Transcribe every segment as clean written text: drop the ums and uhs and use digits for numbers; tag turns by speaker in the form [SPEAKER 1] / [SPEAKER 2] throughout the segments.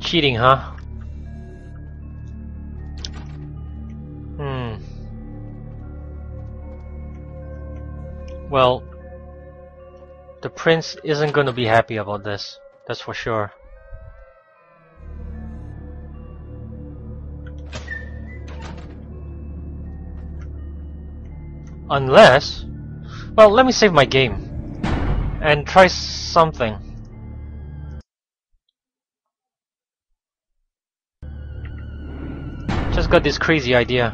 [SPEAKER 1] Cheating, huh? Well, the prince isn't gonna be happy about this. That's for sure. Unless... Well, let me save my game. And try something. Just got this crazy idea.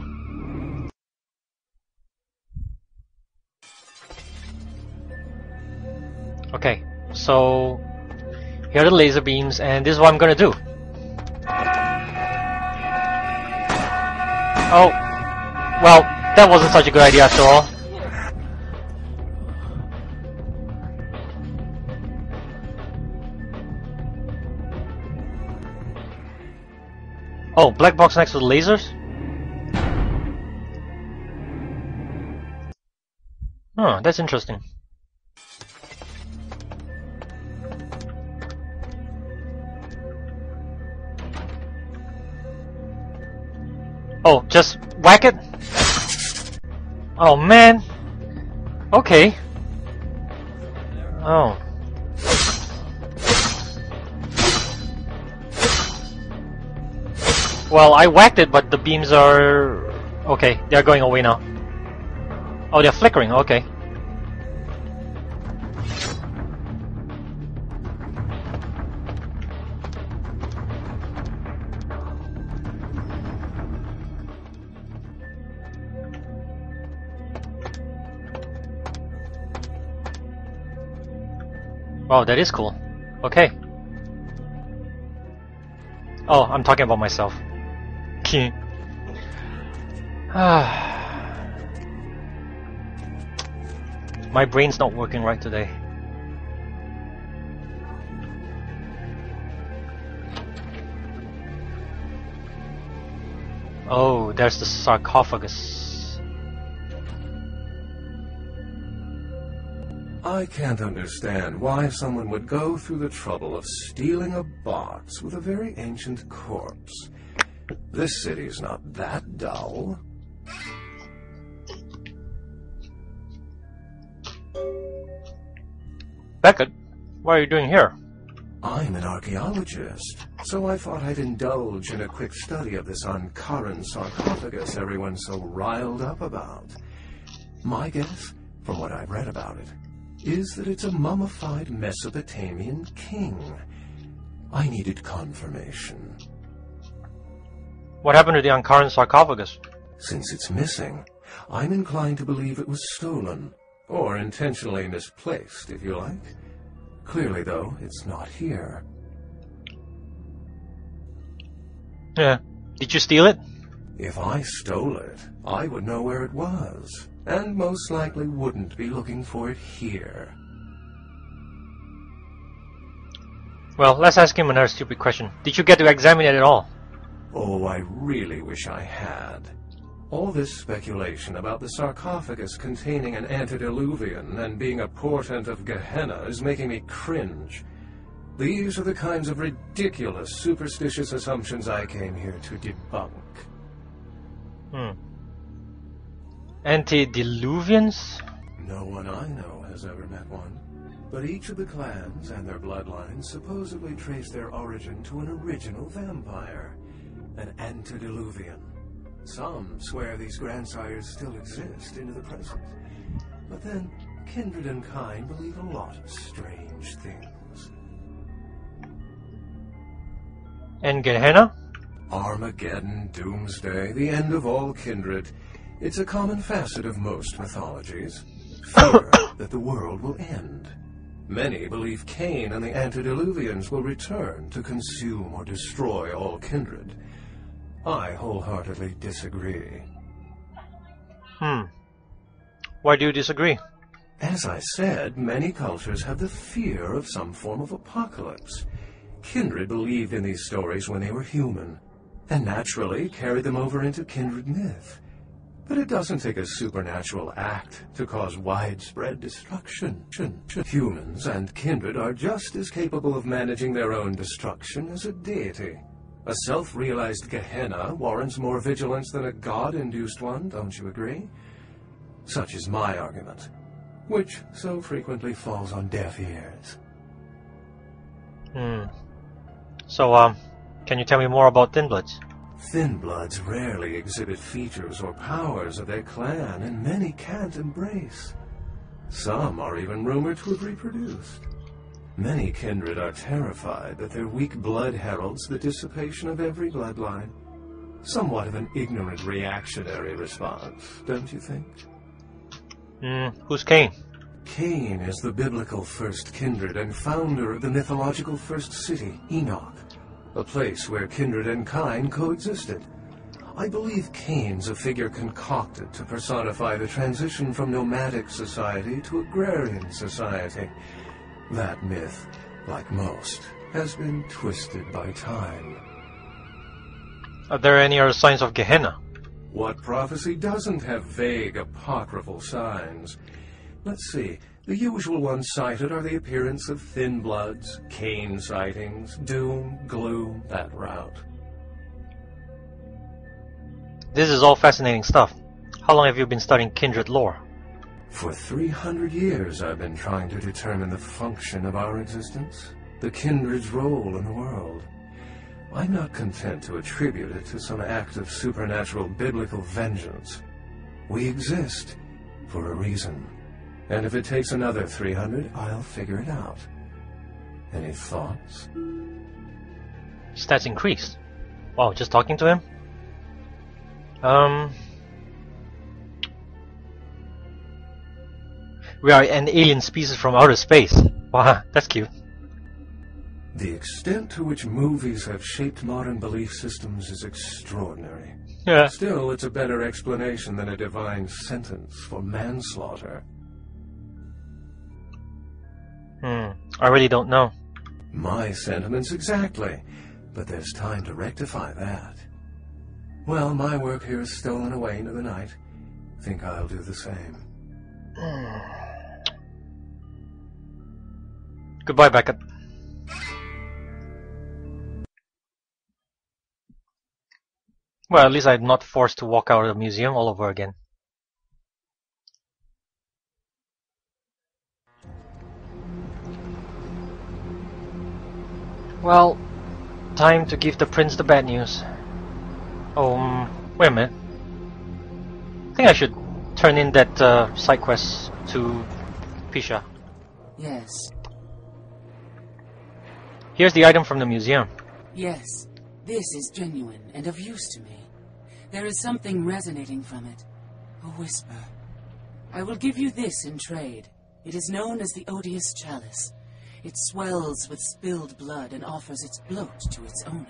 [SPEAKER 1] Okay, so here are the laser beams, and this is what I'm gonna do. Oh, well, that wasn't such a good idea after all. Oh, black box next to the lasers? Huh, that's interesting. Oh, just whack it? Oh man. Okay. Oh. Well, I whacked it, but the beams are... Okay, they're going away now. Oh, they're flickering, okay. Oh, that is cool. Okay. Oh, I'm talking about myself. My brain's not working right today. Oh, there's the sarcophagus.
[SPEAKER 2] I can't understand why someone would go through the trouble of stealing a box with a very ancient corpse. This city's not that dull.
[SPEAKER 1] Beckett, what are you doing here?
[SPEAKER 2] I'm an archaeologist, so I thought I'd indulge in a quick study of this Ankaran sarcophagus everyone's so riled up about. My guess, from what I've read about it, is that it's a mummified Mesopotamian king. I needed confirmation.
[SPEAKER 1] What happened to the Ankaran sarcophagus?
[SPEAKER 2] Since it's missing, I'm inclined to believe it was stolen, or intentionally misplaced, if you like. Clearly, though, it's not here.
[SPEAKER 1] Yeah. Did you steal it?
[SPEAKER 2] If I stole it, I would know where it was, and most likely wouldn't be looking for it here.
[SPEAKER 1] Well, let's ask him another stupid question. Did you get to examine it at all?
[SPEAKER 2] Oh, I really wish I had. All this speculation about the sarcophagus containing an antediluvian and being a portent of Gehenna is making me cringe. These are the kinds of ridiculous, superstitious assumptions I came here to debunk.
[SPEAKER 1] Antediluvians?
[SPEAKER 2] No one I know has ever met one. But each of the clans and their bloodlines supposedly trace their origin to an original vampire, an antediluvian. Some swear these grandsires still exist into the present. But then, kindred and kind believe a lot of strange things.
[SPEAKER 1] And Gehenna?
[SPEAKER 2] Armageddon, Doomsday, the end of all kindred. It's a common facet of most mythologies. Fear that the world will end. Many believe Cain and the antediluvians will return to consume or destroy all kindred. I wholeheartedly disagree.
[SPEAKER 1] Why do you disagree?
[SPEAKER 2] As I said, many cultures have the fear of some form of apocalypse. Kindred believed in these stories when they were human, and naturally carried them over into kindred myth. But it doesn't take a supernatural act to cause widespread destruction. Humans and kindred are just as capable of managing their own destruction as a deity. A self-realized Gehenna warrants more vigilance than a god-induced one, don't you agree? Such is my argument, which so frequently falls on deaf ears.
[SPEAKER 1] So, can you tell me more about Thin Bloods?
[SPEAKER 2] Thin Bloods rarely exhibit features or powers of their clan, and many can't embrace. Some are even rumored to have reproduced. Many kindred are terrified that their weak blood heralds the dissipation of every bloodline. Somewhat of an ignorant reactionary response, don't you think?
[SPEAKER 1] Who's Cain?
[SPEAKER 2] Cain is the biblical first kindred and founder of the mythological first city, Enoch, a place where kindred and kine coexisted. I believe Cain's a figure concocted to personify the transition from nomadic society to agrarian society. That myth, like most, has been twisted by time.
[SPEAKER 1] Are there any other signs of Gehenna?
[SPEAKER 2] What prophecy doesn't have vague apocryphal signs? Let's see. The usual ones cited are the appearance of Thin Bloods, Cain sightings, doom, gloom, that route.
[SPEAKER 1] This is all fascinating stuff. How long have you been studying kindred lore?
[SPEAKER 2] For 300 years I've been trying to determine the function of our existence, the kindred's role in the world. I'm not content to attribute it to some act of supernatural biblical vengeance. We exist for a reason. And if it takes another 300, I'll figure it out. Any thoughts?
[SPEAKER 1] Stats increased. Wow, just talking to him? We are an alien species from outer space. Wow, that's cute.
[SPEAKER 2] The extent to which movies have shaped modern belief systems is extraordinary.
[SPEAKER 1] Yeah.
[SPEAKER 2] Still, it's a better explanation than a divine sentence for manslaughter.
[SPEAKER 1] I really don't know.
[SPEAKER 2] My sentiments exactly, but there's time to rectify that. Well, my work here is stolen away into the night. Think I'll do the same.
[SPEAKER 1] Goodbye, Beckett. Well, at least I'm not forced to walk out of the museum all over again. Well, time to give the prince the bad news. Oh, wait a minute. I think I should turn in that side quest to Pisha.
[SPEAKER 3] Yes.
[SPEAKER 1] Here's the item from the museum.
[SPEAKER 3] Yes. This is genuine and of use to me. There is something resonating from it. A whisper. I will give you this in trade. It is known as the Odious Chalice. It swells with spilled blood and offers its bloat to its owner.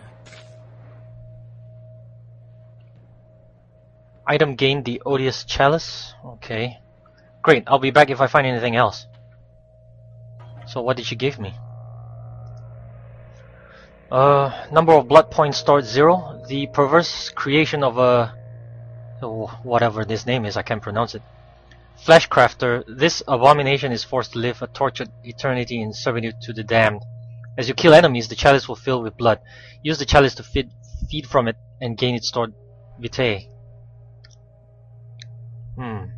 [SPEAKER 1] Item gained the Odious Chalice. Okay. Great, I'll be back if I find anything else. So what did she give me? Number of blood points stored 0. The perverse creation of a... whatever this name is, I can't pronounce it. Flesh crafter. This abomination is forced to live a tortured eternity in servitude to the damned. As you kill enemies, the chalice will fill with blood. Use the chalice to feed from it and gain its stored vitae.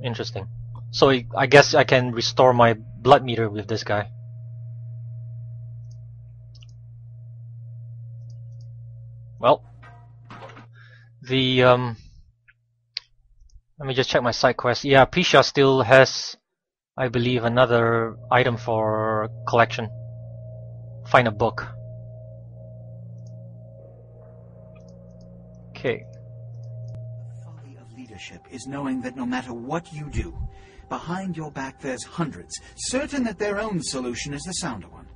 [SPEAKER 1] Interesting. So I guess I can restore my blood meter with this guy. Well, the let me just check my side quest. Yeah, Pisha still has, I believe, another item for collection. Find a book. Okay.
[SPEAKER 4] The folly of leadership is knowing that no matter what you do, behind your back there's hundreds, certain that their own solution is the sounder one,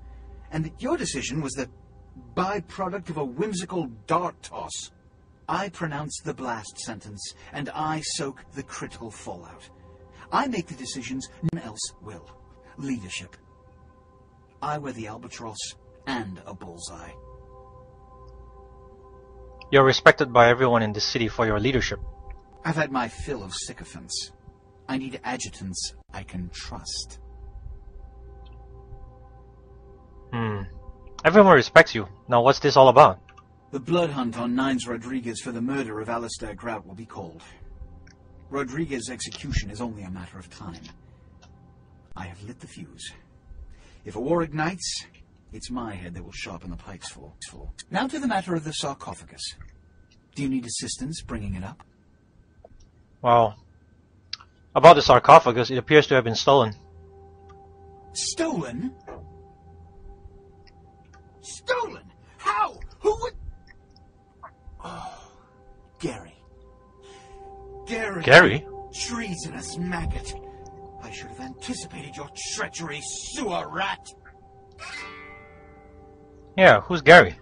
[SPEAKER 4] and that your decision was the byproduct of a whimsical dart toss. I pronounce the blast sentence, and I soak the critical fallout. I make the decisions, no one else will. Leadership. I wear the albatross and a bullseye.
[SPEAKER 1] You're respected by everyone in this city for your leadership.
[SPEAKER 4] I've had my fill of sycophants. I need adjutants I can trust.
[SPEAKER 1] Everyone respects you. Now what's this all about?
[SPEAKER 4] The blood hunt on Nines Rodriguez for the murder of Alistair Grout will be called. Rodriguez's execution is only a matter of time. I have lit the fuse. If a war ignites, it's my head that will sharpen the pikes for. Now to the matter of the sarcophagus. Do you need assistance bringing it up?
[SPEAKER 1] Well, about the sarcophagus, it appears to have been stolen.
[SPEAKER 4] Stolen? Stolen? How? Who would... Oh, Gary.
[SPEAKER 1] Gary?
[SPEAKER 4] Treasonous maggot. I should have anticipated your treachery, sewer rat.
[SPEAKER 1] Yeah, who's Gary?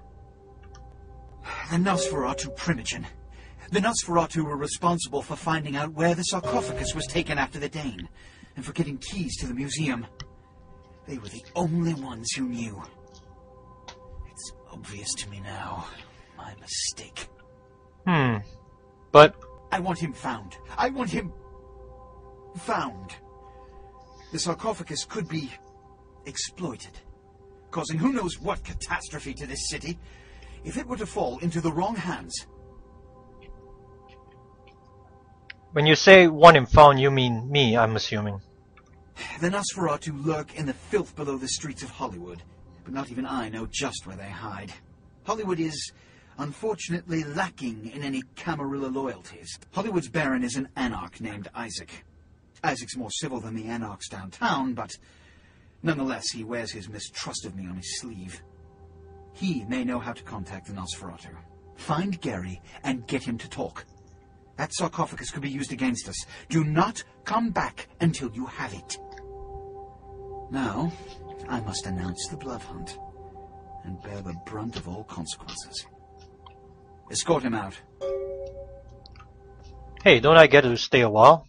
[SPEAKER 4] The Nosferatu Primogen. The Nosferatu were responsible for finding out where the sarcophagus was taken after the Dane, and for getting keys to the museum. They were the only ones who knew. It's obvious to me now. My mistake.
[SPEAKER 1] But...
[SPEAKER 4] I want him found. I want him... found. The sarcophagus could be... exploited, causing who knows what catastrophe to this city. If it were to fall into the wrong hands...
[SPEAKER 1] When you say want him found, you mean me, I'm assuming.
[SPEAKER 4] The Nosferatu lurk in the filth below the streets of Hollywood, but not even I know just where they hide. Hollywood is, unfortunately, lacking in any Camarilla loyalties. Hollywood's baron is an anarch named Isaac. Isaac's more civil than the anarchs downtown, but nonetheless he wears his mistrust of me on his sleeve. He may know how to contact the Nosferatu. Find Gary and get him to talk. That sarcophagus could be used against us. Do not come back until you have it. Now, I must announce the blood hunt and bear the brunt of all consequences. Escort him out.
[SPEAKER 1] Hey, don't I get to stay a while?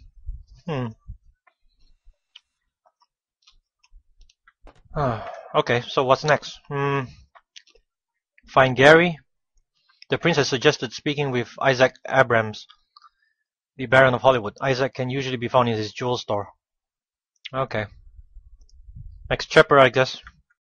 [SPEAKER 1] Okay, so what's next? Find Gary. The prince has suggested speaking with Isaac Abrams, the Baron of Hollywood. Isaac can usually be found in his jewel store. Okay. Next chapter, I guess.